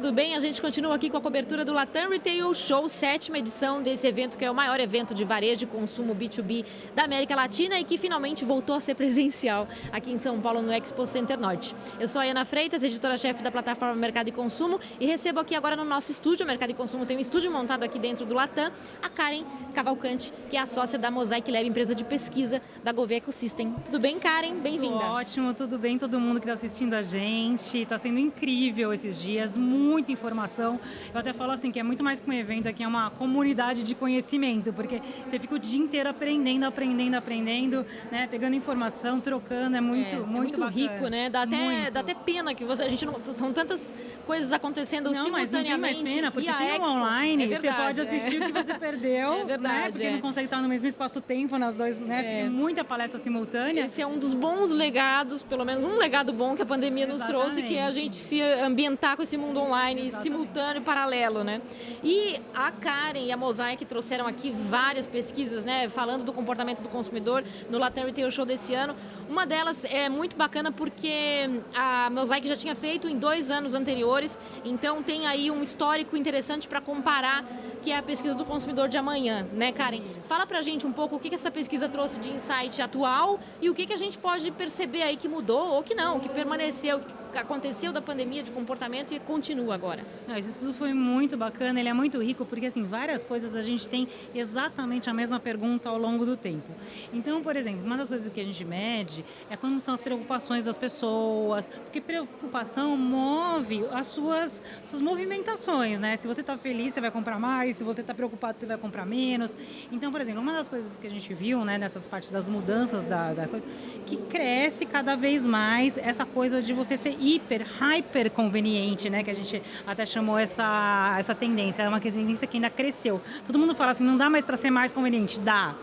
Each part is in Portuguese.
tudo bem? A gente continua aqui com a cobertura do Latam Retail Show, 7ª edição desse evento, que é o maior evento de varejo e consumo B2B da América Latina e que finalmente voltou a ser presencial aqui em São Paulo, no Expo Center Norte. Eu sou a Ana Freitas, editora-chefe da plataforma Mercado e Consumo, e recebo aqui agora no nosso estúdio, Mercado e Consumo tem um estúdio montado aqui dentro do Latam, a Karen Cavalcante, que é a sócia da Mosaic Lab, empresa de pesquisa da Gouveia Ecosystem. Tudo bem, Karen? Bem-vinda. Ótimo, tudo bem, todo mundo que está assistindo a gente. Está sendo incrível esses dias, muita informação. Eu até falo assim que é muito mais que um evento, aqui é uma comunidade de conhecimento, porque você fica o dia inteiro aprendendo, né? Pegando informação, trocando, é muito bacana. Rico, né? Dá até pena que a gente não, são tantas coisas acontecendo simultaneamente. Mas não tem mais pena, porque tem um online, você pode assistir o que você perdeu, né? Porque não consegue estar no mesmo espaço-tempo nas duas, né? Tem muita palestra simultânea. Esse é um dos bons legados, pelo menos um legado bom que a pandemia nos trouxe, que é a gente se ambientar com esse mundo online simultâneo e paralelo, né? E a Karen e a Mosaic trouxeram aqui várias pesquisas, né? Falando do comportamento do consumidor no Latam Retail Show desse ano. Uma delas é muito bacana porque a Mosaic já tinha feito em 2 anos anteriores, então tem aí um histórico interessante para comparar, que é a pesquisa do consumidor de amanhã, né, Karen? Fala pra gente um pouco o que essa pesquisa trouxe de insight atual e o que a gente pode perceber aí que mudou ou que não, que permaneceu, que aconteceu da pandemia de comportamento e continua agora. Esse estudo foi muito bacana, ele é muito rico porque assim, várias coisas a gente tem exatamente a mesma pergunta ao longo do tempo. Então, por exemplo, uma das coisas que a gente mede é quando são as preocupações das pessoas, porque preocupação move as suas movimentações, né? Se você está feliz, você vai comprar mais, se você está preocupado, você vai comprar menos. Então, por exemplo, uma das coisas que a gente viu, né, nessas partes das mudanças da coisa, que cresce cada vez mais essa coisa de você ser hyper conveniente, né? Que a gente até chamou essa tendência. É uma tendência que ainda cresceu. Todo mundo fala assim, não dá mais para ser mais conveniente. Dá.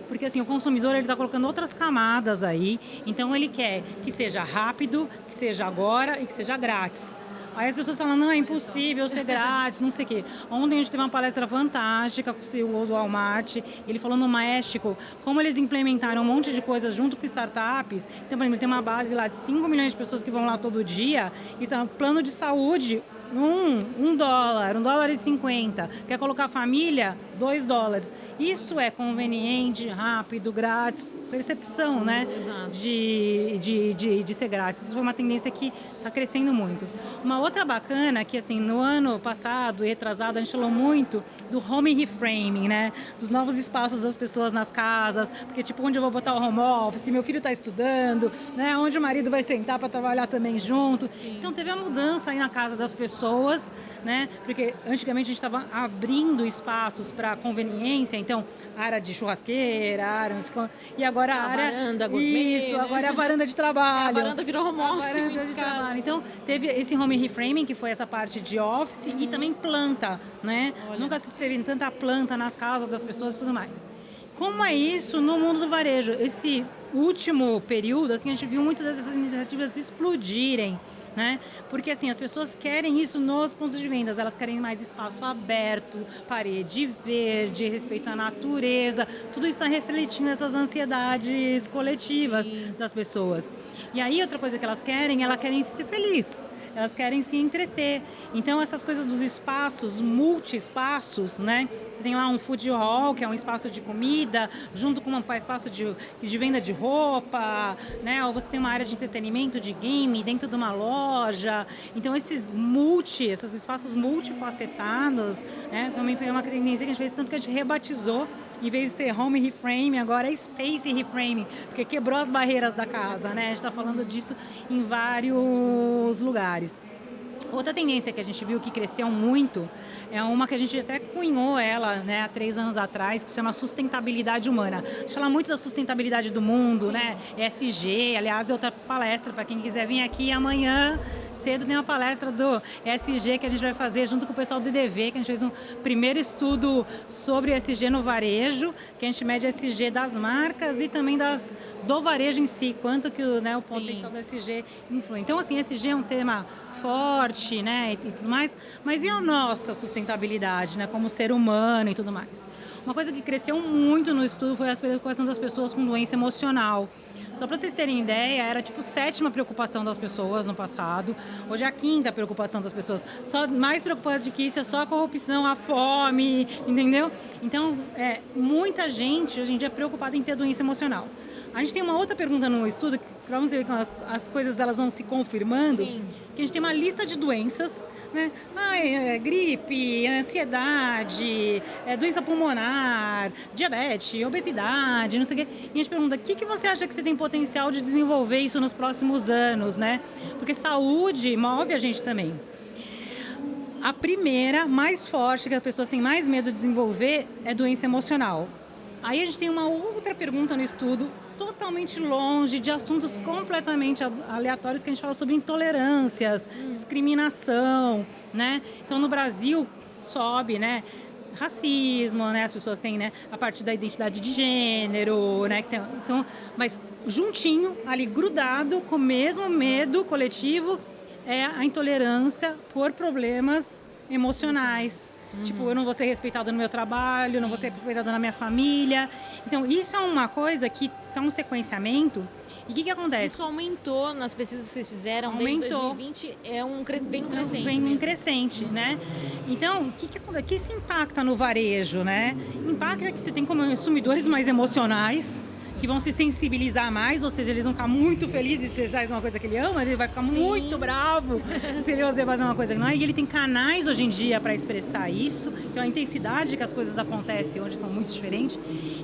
Porque assim, o consumidor ele está colocando outras camadas aí, então ele quer que seja rápido, que seja agora e que seja grátis. Aí as pessoas falam, não, é impossível ser grátis, não sei o quê. Ontem a gente teve uma palestra fantástica com o CEO do Walmart, ele falou no México como eles implementaram um monte de coisas junto com startups. Então, por exemplo, tem uma base lá de 5 milhões de pessoas que vão lá todo dia, e está no plano de saúde, $1, $1,50. Quer colocar a família? $2. Isso é conveniente, rápido, grátis, percepção, né? De ser grátis. Isso foi uma tendência que está crescendo muito. Uma outra bacana que, assim, no ano passado e retrasado, a gente falou muito do home reframing, né? Dos novos espaços das pessoas nas casas, porque, tipo, onde eu vou botar o home office, meu filho está estudando, né? Onde o marido vai sentar para trabalhar também junto. Sim. Então, teve a mudança aí na casa das pessoas, né? Porque antigamente a gente estava abrindo espaços para conveniência, então área de churrasqueira, e agora a área varanda gourmet, isso, agora é a varanda de trabalho. A varanda virou home office, então teve esse home reframing, que foi essa parte de office, e também planta, né? Olha. Nunca teve tanta planta nas casas das pessoas e tudo mais. Como é isso no mundo do varejo? Esse último período, assim, a gente viu muitas dessas iniciativas explodirem, né? Porque assim, as pessoas querem isso nos pontos de vendas, elas querem mais espaço aberto, parede verde, respeito à natureza, tudo isso está refletindo essas ansiedades coletivas das pessoas. E aí outra coisa que elas querem ser felizes. Elas querem se entreter. Então, essas coisas dos espaços, multi-espaços, né? Você tem lá um food hall, que é um espaço de comida, junto com um espaço de venda de roupa, né? Ou você tem uma área de entretenimento, de game, dentro de uma loja. Então, esses espaços multifacetados, né? Também foi uma tendência que a gente fez, tanto que a gente rebatizou, em vez de ser home reframe, agora é space reframe, porque quebrou as barreiras da casa, né? A gente está falando disso em vários lugares. Outra tendência que a gente viu que cresceu muito é uma que a gente até cunhou ela, né, há 3 anos atrás, que se chama sustentabilidade humana. A gente fala muito da sustentabilidade do mundo, né? ESG, aliás, é outra palestra para quem quiser vir aqui amanhã cedo tem uma palestra do ESG que a gente vai fazer junto com o pessoal do IDV, que a gente fez um primeiro estudo sobre ESG no varejo, que a gente mede ESG das marcas e também do varejo em si, quanto que o potencial do ESG influi. Então, assim, ESG é um tema forte, né, e tudo mais, mas e a nossa sustentabilidade, né, como ser humano e tudo mais? Uma coisa que cresceu muito no estudo foi a preocupação das pessoas com doença emocional. Só para vocês terem ideia, era tipo 7ª preocupação das pessoas no passado. Hoje é a 5ª preocupação das pessoas. Só mais preocupante que isso é só a corrupção, a fome, entendeu? Então, muita gente hoje em dia é preocupada em ter doença emocional. A gente tem uma outra pergunta no estudo, que vamos ver como as coisas elas vão se confirmando, Sim. que a gente tem uma lista de doenças, né? Gripe, ansiedade, doença pulmonar, diabetes, obesidade, não sei o quê. E a gente pergunta, o que você acha que você tem potencial de desenvolver isso nos próximos anos, né? Porque saúde move a gente também. A primeira, mais forte, que as pessoas têm mais medo de desenvolver, é doença emocional. Aí a gente tem uma outra pergunta no estudo, totalmente longe de assuntos completamente aleatórios, que a gente fala sobre intolerâncias, discriminação, né? Então, no Brasil, sobe, né? Racismo, né? As pessoas têm, né? A parte da identidade de gênero, né? Mas juntinho, ali grudado, com o mesmo medo coletivo, é a intolerância por problemas emocionais. Tipo, eu não vou ser respeitada no meu trabalho, Sim. não vou ser respeitada na minha família. Então, isso é uma coisa que está um sequenciamento. E o que acontece? Isso aumentou nas pesquisas que vocês fizeram desde 2020, vem um crescente. Vem um crescente, né? Então, o que isso impacta no varejo, né? Impacta que você tem consumidores mais emocionais, que vão se sensibilizar mais, ou seja, eles vão ficar muito felizes se você faz uma coisa que ele ama, ele vai ficar Sim. muito bravo se você fazer uma coisa que não é. E ele tem canais hoje em dia para expressar isso, então a intensidade que as coisas acontecem hoje são muito diferentes.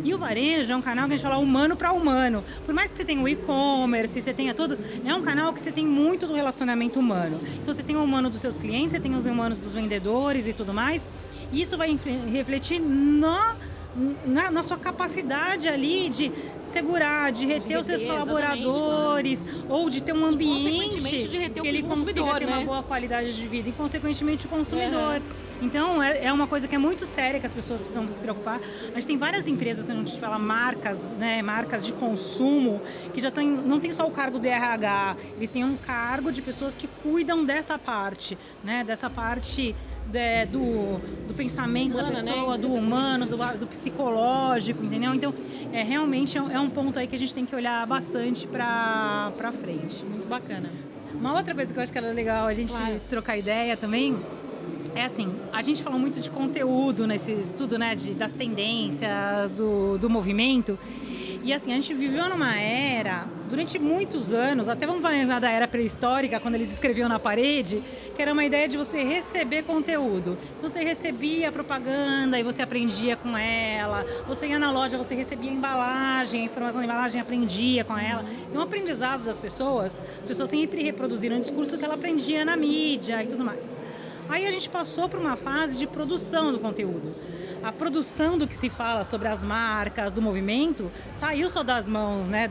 E o varejo é um canal que a gente fala humano para humano. Por mais que você tenha o e-commerce, você tenha tudo, é um canal que você tem muito do relacionamento humano. Então você tem o humano dos seus clientes, você tem os humanos dos vendedores e tudo mais. E isso vai refletir na sua capacidade ali de segurar, de reter os seus colaboradores, ou de ter um ambiente que ele consiga ter uma boa qualidade de vida e, consequentemente, o consumidor. Então, é uma coisa que é muito séria, que as pessoas precisam se preocupar. A gente tem várias empresas, quando a gente fala marcas, né, marcas de consumo, que já não tem só o cargo do RH, eles têm um cargo de pessoas que cuidam dessa parte, né, dessa parte do pensamento da pessoa, né? Do humano, do psicológico, entendeu? Então, realmente é um ponto aí que a gente tem que olhar bastante para frente. Muito bacana. Uma outra coisa que eu acho que era legal a gente trocar ideia também é assim, a gente falou muito de conteúdo nesse estudo, né, das tendências, do movimento. E assim, a gente viveu numa era, durante muitos anos, até vamos falar da era pré-histórica, quando eles escreviam na parede, que era uma ideia de você receber conteúdo. Então você recebia a propaganda e você aprendia com ela. Você ia na loja, você recebia a embalagem, a informação da embalagem, aprendia com ela. E o aprendizado das pessoas, as pessoas sempre reproduziram o discurso que ela aprendia na mídia e tudo mais. Aí a gente passou por uma fase de produção do conteúdo. A produção do que se fala sobre as marcas, do movimento, saiu só das mãos, né,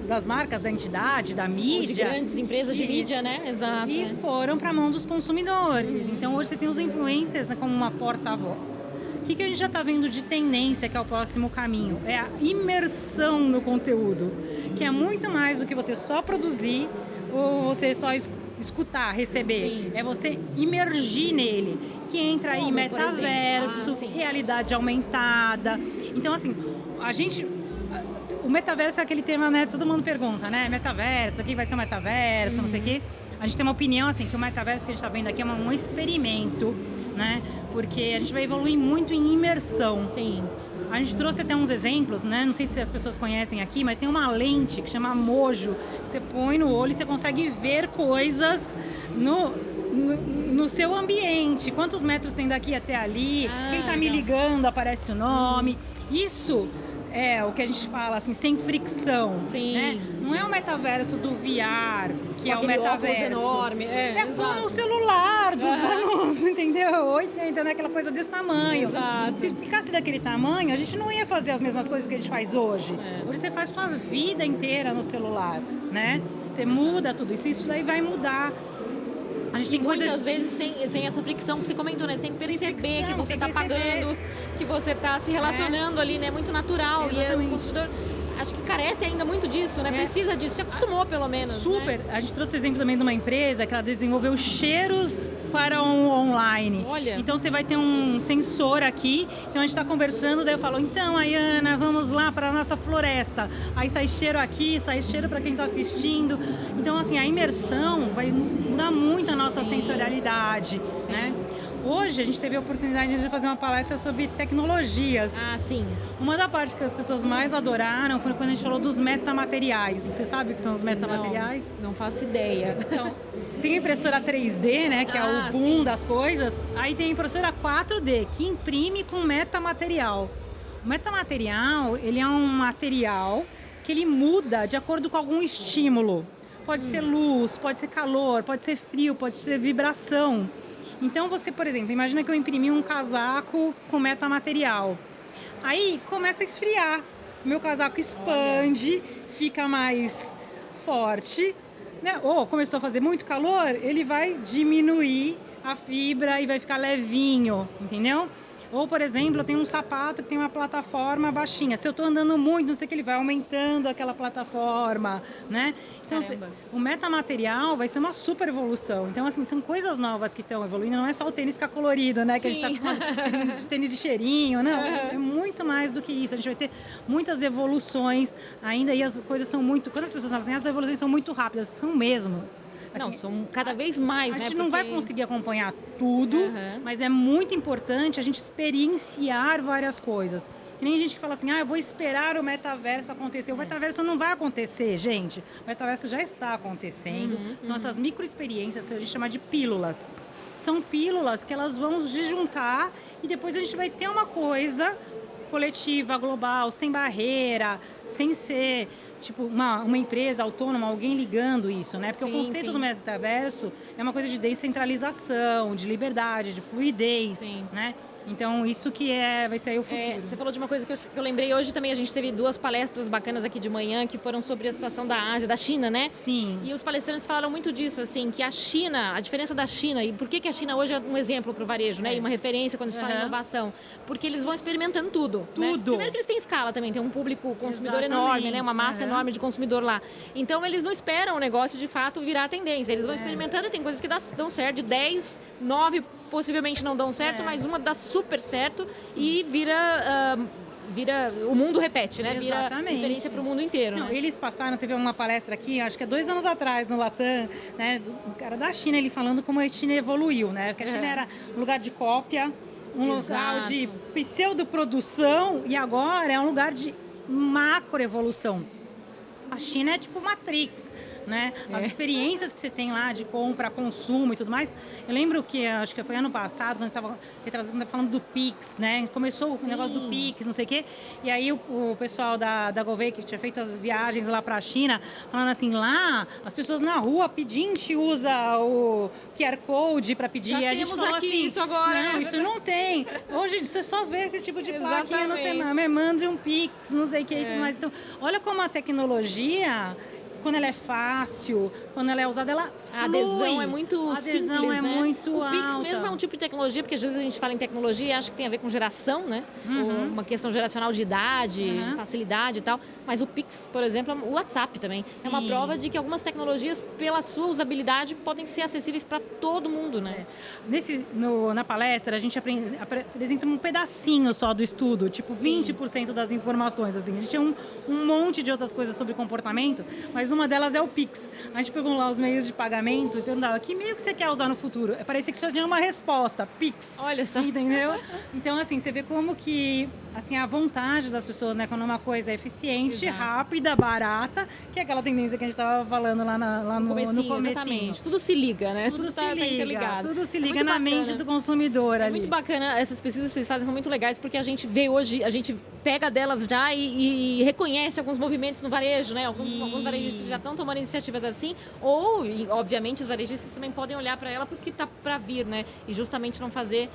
das marcas, da entidade, da mídia. De grandes empresas de mídia, né? Exato. E foram para a mão dos consumidores. Então, hoje você tem os influencers, né, como uma porta-voz. O que a gente já está vendo de tendência, que é o próximo caminho? É a imersão no conteúdo, que é muito mais do que você só produzir ou você só escutar, receber. Sim. É você imergir nele, que entra aí metaverso, realidade aumentada. Então, assim, o metaverso é aquele tema, né? Todo mundo pergunta, né? Metaverso, o que vai ser o metaverso, não sei o quê. A gente tem uma opinião, assim, que o metaverso que a gente está vendo aqui é um experimento, né? Porque a gente vai evoluir muito em imersão. Sim. A gente trouxe até uns exemplos, né? Não sei se as pessoas conhecem aqui, mas tem uma lente que chama Mojo. Você põe no olho e você consegue ver coisas no seu ambiente. Quantos metros tem daqui até ali? Quem está me ligando, aparece o nome. Isso é o que a gente fala, assim, sem fricção. Sim. Né? Não é o metaverso do VR, que é o metaverso enorme. É como o celular dos anos, entendeu? 80, né? Aquela coisa desse tamanho. Exato. Se ficasse daquele tamanho, a gente não ia fazer as mesmas coisas que a gente faz hoje. Hoje você faz sua vida inteira no celular, né? Você muda tudo isso. Isso daí vai mudar. A gente tem muitas vezes sem essa fricção que você comentou, né? Sem perceber que você está pagando, que você está se relacionando ali, né? Muito natural. Exatamente. E o consumidor acho que carece ainda muito disso, né? Precisa disso, se acostumou pelo menos. Super. Né? A gente trouxe o exemplo também de uma empresa que ela desenvolveu cheiros para online. Olha. Então você vai ter um sensor aqui, então a gente está conversando, daí eu falo, então, Ayana, vamos lá para a nossa floresta. Aí sai cheiro aqui, sai cheiro para quem está assistindo. Então, assim, a imersão vai mudar muito a nossa sensorialidade, né? Hoje a gente teve a oportunidade de fazer uma palestra sobre tecnologias. Ah, sim. Uma da parte que as pessoas mais adoraram foi quando a gente falou dos metamateriais. Você sabe o que são os metamateriais? Não faço ideia. Então, tem a impressora 3D, né, que é o boom sim. das coisas. Aí tem a impressora 4D, que imprime com metamaterial. O metamaterial, ele é um material que ele muda de acordo com algum estímulo. Pode ser luz, pode ser calor, pode ser frio, pode ser vibração. Então você, por exemplo, imagina que eu imprimi um casaco com metamaterial. Aí começa a esfriar. O meu casaco expande, fica mais forte, né? Ou começou a fazer muito calor, ele vai diminuir a fibra e vai ficar levinho, entendeu? Ou, por exemplo, eu tenho um sapato que tem uma plataforma baixinha. Se eu estou andando muito, não sei o que, ele vai aumentando aquela plataforma, né? Então, o metamaterial vai ser uma super evolução. Então, assim, são coisas novas que estão evoluindo. Não é só o tênis ficar colorido, né? Sim. Que a gente está acostumado tênis de cheirinho. Não, é muito mais do que isso. A gente vai ter muitas evoluções ainda e as coisas são muito... Quando as pessoas falam assim, as evoluções são muito rápidas, são mesmo. Assim, não, são cada vez mais, né? A gente não vai conseguir acompanhar tudo, mas é muito importante a gente experienciar várias coisas. E nem gente que fala assim, eu vou esperar o metaverso acontecer. O metaverso não vai acontecer, gente. O metaverso já está acontecendo. São essas microexperiências que a gente chama de pílulas. São pílulas que elas vão se juntar e depois a gente vai ter uma coisa coletiva, global, sem barreira, sem ser... tipo, uma empresa autônoma, alguém ligando isso, né? Porque o conceito do metaverso é uma coisa de descentralização, de liberdade, de fluidez, né? Então, isso que vai ser aí o futuro. Você falou de uma coisa que eu lembrei hoje também, a gente teve 2 palestras bacanas aqui de manhã que foram sobre a situação da Ásia, da China, né? Sim. E os palestrantes falaram muito disso, assim, que a China, a diferença da China, e por que a China hoje é um exemplo para o varejo, né? E uma referência quando se fala em inovação. Porque eles vão experimentando tudo. Tudo. Né? Primeiro que eles têm escala também, tem um público consumidor enorme, né? Uma massa enorme de consumidor lá. Então, eles não esperam o negócio de fato virar tendência. Eles vão experimentando e tem coisas que dão certo, de 10, 9 possivelmente não dão certo, mas uma dá super certo e vira o mundo repete, né? Vira referência para o mundo inteiro. Não, né? Eles passaram, teve uma palestra aqui, acho que 2 anos atrás, no Latam, né? Do cara da China, ele falando como a China evoluiu, né? Porque a China era um lugar de cópia, um lugar de pseudoprodução e agora é um lugar de macroevolução. A China é tipo Matrix. Né? As experiências que você tem lá de compra, consumo e tudo mais. Eu lembro que, acho que foi ano passado, quando eu estava falando do Pix, né? Começou o negócio do Pix, não sei o quê. E aí o pessoal da Gouveia, que tinha feito as viagens lá para a China, falando assim, lá as pessoas na rua pedindo, a gente usa o QR Code para pedir. Já e a gente temos falou aqui assim, isso agora. Não, isso não tem. Hoje você só vê esse tipo de plaquinha no semana, mande um Pix, não sei o que e tudo mais. Então, olha como a tecnologia... Quando ela é fácil, quando ela é usada, ela flui. A adesão é muito simples, é né? muito o Pix alta. mesmo é um tipo de tecnologia, porque às vezes a gente fala em tecnologia e acha que tem a ver com geração, né? Ou uma questão geracional de idade, facilidade e tal. Mas o Pix, por exemplo, o WhatsApp também. É uma prova de que algumas tecnologias, pela sua usabilidade, podem ser acessíveis para todo mundo, né? Na palestra, a gente apresenta um pedacinho só do estudo, tipo 20% das informações. Assim. A gente tinha um monte de outras coisas sobre comportamento, mas uma delas é o Pix. A gente pegou lá os meios de pagamento e perguntava, que meio que você quer usar no futuro? Parecia que só tinha uma resposta, Pix. Olha só. Entendeu? Então, assim, você vê como que assim, a vontade das pessoas, né? Quando uma coisa é eficiente, rápida, barata, que é aquela tendência que a gente estava falando lá no comecinho. Exatamente. Tudo se liga, né? Tudo tá interligado. Tudo se liga na mente do consumidor ali. É muito bacana, essas pesquisas que vocês fazem são muito legais, porque a gente vê hoje, a gente pega delas já e reconhece alguns movimentos no varejo, né? Alguns varejos varejistas já estão tomando iniciativas assim, ou, e, obviamente, os varejistas também podem olhar para ela porque está para vir, né? E justamente não fazer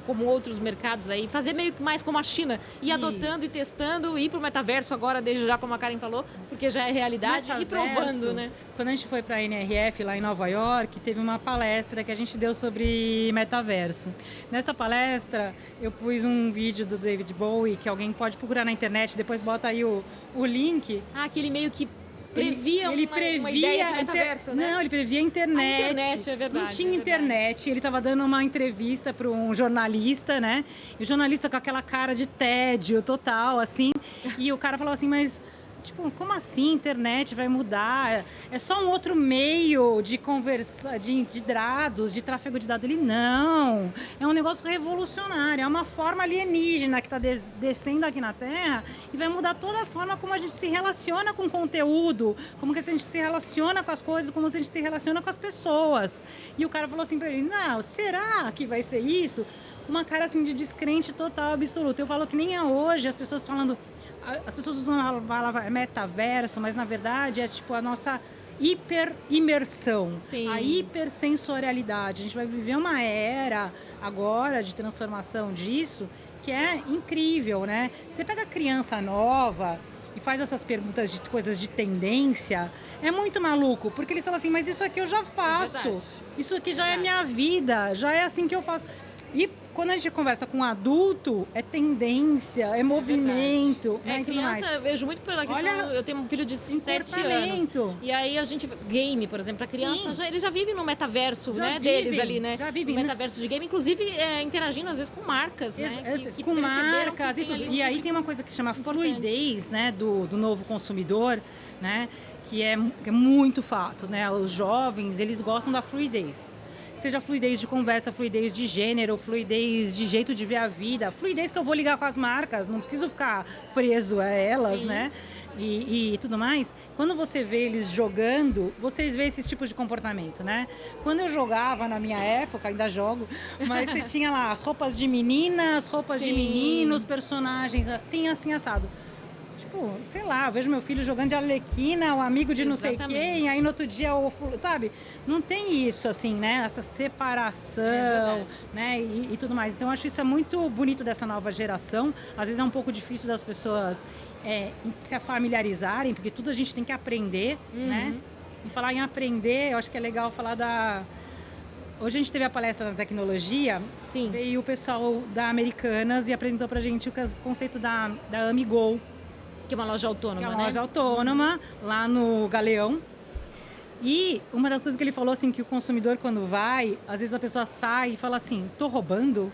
como outros mercados aí, fazer meio que mais como a China, ir adotando e testando, ir para o metaverso agora, desde já, como a Karen falou, porque já é realidade, e provando, né? Quando a gente foi para a NRF lá em Nova York, teve uma palestra que a gente deu sobre metaverso. Nessa palestra, eu pus um vídeo do David Bowie, que alguém pode procurar na internet, depois bota aí o link. Que ele meio que previa uma ideia de metaverso, né? Não, ele previa a internet. A internet, é verdade. Não tinha internet. Ele estava dando uma entrevista para um jornalista, né? E o jornalista com aquela cara de tédio total, assim. E o cara falou assim, mas... Tipo, como assim internet vai mudar? É só um outro meio de conversa, de dados, de tráfego de dados. Ele, não, é um negócio revolucionário, é uma forma alienígena que está descendo aqui na Terra e vai mudar toda a forma como a gente se relaciona com o conteúdo, como que a gente se relaciona com as coisas, como a gente se relaciona com as pessoas. E o cara falou assim para ele, não, será que vai ser isso? Uma cara assim de descrente total, absoluto. Eu falo que nem é hoje, as pessoas falando... As pessoas usam a palavra metaverso, mas na verdade é tipo a nossa hiper-imersão, a hipersensorialidade. A gente vai viver uma era agora de transformação disso que é incrível, né? Você pega a criança nova e faz essas perguntas de coisas de tendência, é muito maluco, porque eles falam assim, mas isso aqui eu já faço, isso aqui já é minha vida, já é assim que eu faço. E quando a gente conversa com um adulto, é tendência, é movimento. Né, criança, eu vejo muito pela questão... Eu tenho um filho de 7 anos. E aí a gente... Game, por exemplo, a criança, ele já vive no metaverso, né, deles ali, né? Já vive. No metaverso de game, inclusive interagindo às vezes com marcas, né? Com marcas e tudo. E aí tem uma coisa que chama fluidez, né, do novo consumidor, né? Que é muito fato, né? Os jovens, eles gostam da fluidez. Seja fluidez de conversa, fluidez de gênero, fluidez de jeito de ver a vida, fluidez que eu vou ligar com as marcas, não preciso ficar preso a elas, né? E tudo mais. Quando você vê eles jogando, vocês vê esses tipos de comportamento, né? Quando eu jogava na minha época, ainda jogo, mas você tinha lá as roupas de meninas, roupas de meninos, personagens assim, assim, assado. Tipo, sei lá, eu vejo meu filho jogando de Arlequina, o amigo de não sei quem, aí no outro dia, sabe? Não tem isso, assim, né? Essa separação, né? E tudo mais. Então, eu acho isso é muito bonito dessa nova geração. Às vezes é um pouco difícil das pessoas se familiarizarem, porque tudo a gente tem que aprender, né? E falar em aprender, eu acho que é legal falar da... Hoje a gente teve a palestra da tecnologia, veio o pessoal da Americanas e apresentou pra gente o conceito da AmiGo, que é uma loja autônoma, uma loja autônoma, lá no Galeão. E uma das coisas que ele falou, assim, que o consumidor, quando vai, às vezes a pessoa sai e fala assim, tô roubando?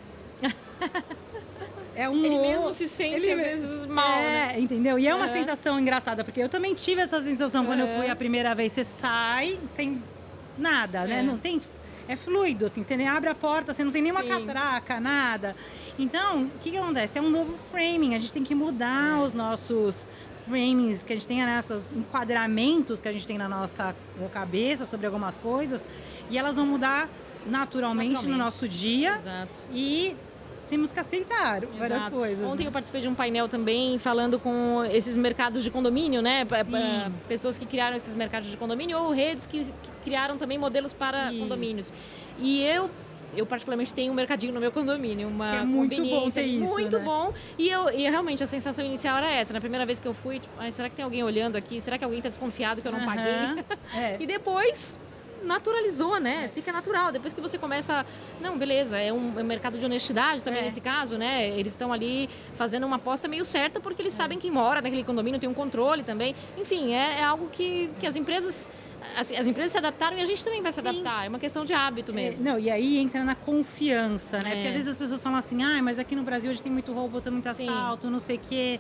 Ele mesmo se sente, às vezes, mal, né? Entendeu? E é uma sensação engraçada, porque eu também tive essa sensação quando eu fui a primeira vez. Você sai sem nada, né? Não tem... É fluido, assim, você nem abre a porta, você não tem nenhuma catraca, nada. Então, o que acontece? É um novo framing, a gente tem que mudar os nossos framings, que a gente tem, né, os enquadramentos que a gente tem na nossa cabeça sobre algumas coisas, e elas vão mudar naturalmente no nosso dia. Exato. E temos que aceitar várias coisas. Ontem eu participei de um painel também falando com esses mercados de condomínio, né? Pessoas que criaram esses mercados de condomínio ou redes que criaram também modelos para condomínios. E eu particularmente tenho um mercadinho no meu condomínio, uma que é muito conveniência bom ter isso, muito né? bom. E realmente a sensação inicial era essa. Na primeira vez que eu fui, tipo, será que tem alguém olhando aqui? Será que alguém está desconfiado que eu não paguei? E depois naturalizou, né? Fica natural. Depois que você começa... Não, beleza, é um mercado de honestidade também nesse caso, né? Eles estão ali fazendo uma aposta meio certa porque eles sabem quem mora naquele condomínio, tem um controle também. Enfim, é algo que as empresas... As empresas se adaptaram e a gente também vai se adaptar. É uma questão de hábito mesmo. Não, e aí entra na confiança, né? Porque às vezes as pessoas falam assim, mas aqui no Brasil hoje tem muito roubo, tem muito assalto, não sei o quê.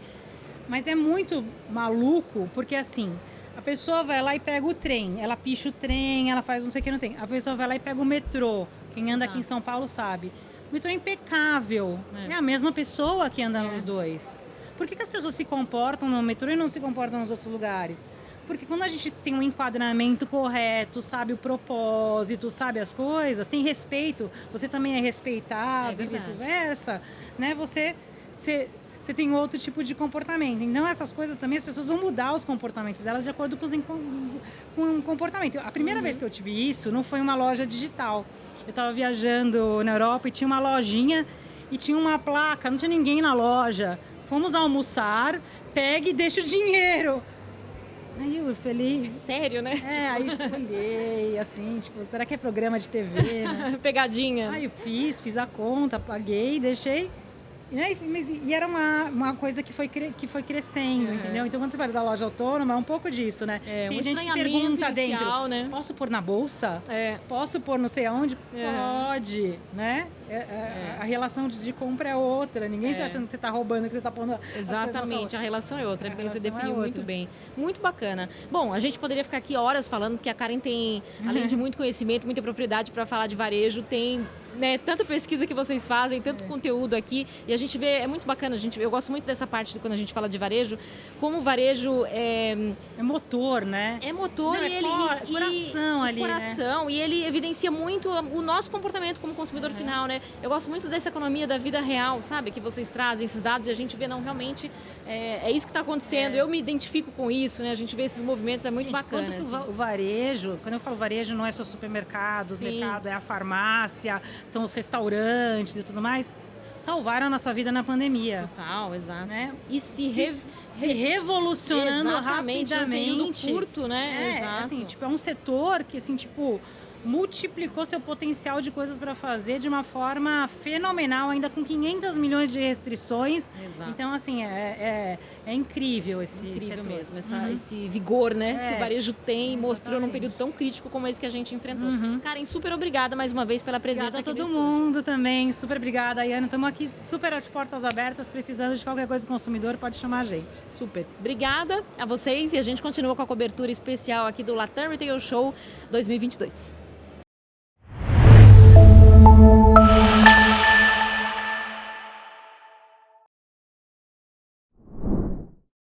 Mas é muito maluco, porque assim... A pessoa vai lá e pega o trem, ela picha o trem, ela faz não sei o que não tem. A pessoa vai lá e pega o metrô. Quem anda aqui em São Paulo sabe. O metrô é impecável. É a mesma pessoa que anda nos dois. Por que as pessoas se comportam no metrô e não se comportam nos outros lugares? Porque quando a gente tem um enquadramento correto, sabe o propósito, sabe as coisas, tem respeito, você também é respeitado e vice-versa, né? Você você tem outro tipo de comportamento. Então, essas coisas também, as pessoas vão mudar os comportamentos delas de acordo com o comportamento. A primeira vez que eu tive isso não foi uma loja digital. Eu estava viajando na Europa e tinha uma lojinha e tinha uma placa, não tinha ninguém na loja. Fomos almoçar, pegue e deixa o dinheiro. Aí eu falei... É sério, né? Aí eu olhei, assim, tipo, será que é programa de TV, né? Pegadinha. Aí eu fiz a conta, paguei, deixei... E era uma coisa que foi crescendo, entendeu? Então, quando você vai da loja autônoma, é um pouco disso, né? Tem gente que pergunta inicial, dentro, né? posso pôr na bolsa? Posso pôr não sei aonde? Pode, né? A relação de compra é outra. Ninguém está achando que você está roubando, que você está pondo... Exatamente, a relação é outra. Você definiu muito outra. bem. Muito bacana. Bom, a gente poderia ficar aqui horas falando, porque a Karen tem, além de muito conhecimento, muita propriedade para falar de varejo, tem... Né, tanta pesquisa que vocês fazem, tanto conteúdo aqui, e a gente vê, é muito bacana, eu gosto muito dessa parte de quando a gente fala de varejo, como o varejo é motor, né? É motor. Não, e coração ali, coração, né? E ele evidencia muito o nosso comportamento como consumidor final, né? Eu gosto muito dessa economia da vida real, sabe? Que vocês trazem esses dados e a gente vê, não, realmente é isso que está acontecendo, eu me identifico com isso, né? A gente vê esses movimentos, é muito bacana. Assim. O varejo, quando eu falo varejo, não é só supermercados, mercado, é a farmácia, são os restaurantes e tudo mais, salvaram a nossa vida na pandemia. Total, exato. Né? E se revolucionando rapidamente. Um período curto, né? Exato. Assim, tipo, é um setor que, assim, tipo, multiplicou seu potencial de coisas para fazer de uma forma fenomenal, ainda com 500 milhões de restrições. Exato. Então, assim, é incrível esse incrível setor. Mesmo, esse vigor, né, que o varejo tem e mostrou num período tão crítico como esse que a gente enfrentou. Karen, super obrigada mais uma vez pela presença aqui no estúdio. Obrigada a todo mundo também, super obrigada, Ayana. Estamos aqui super de portas abertas, precisando de qualquer coisa do consumidor, pode chamar a gente. Super. Obrigada a vocês e a gente continua com a cobertura especial aqui do Latam Retail Show 2022.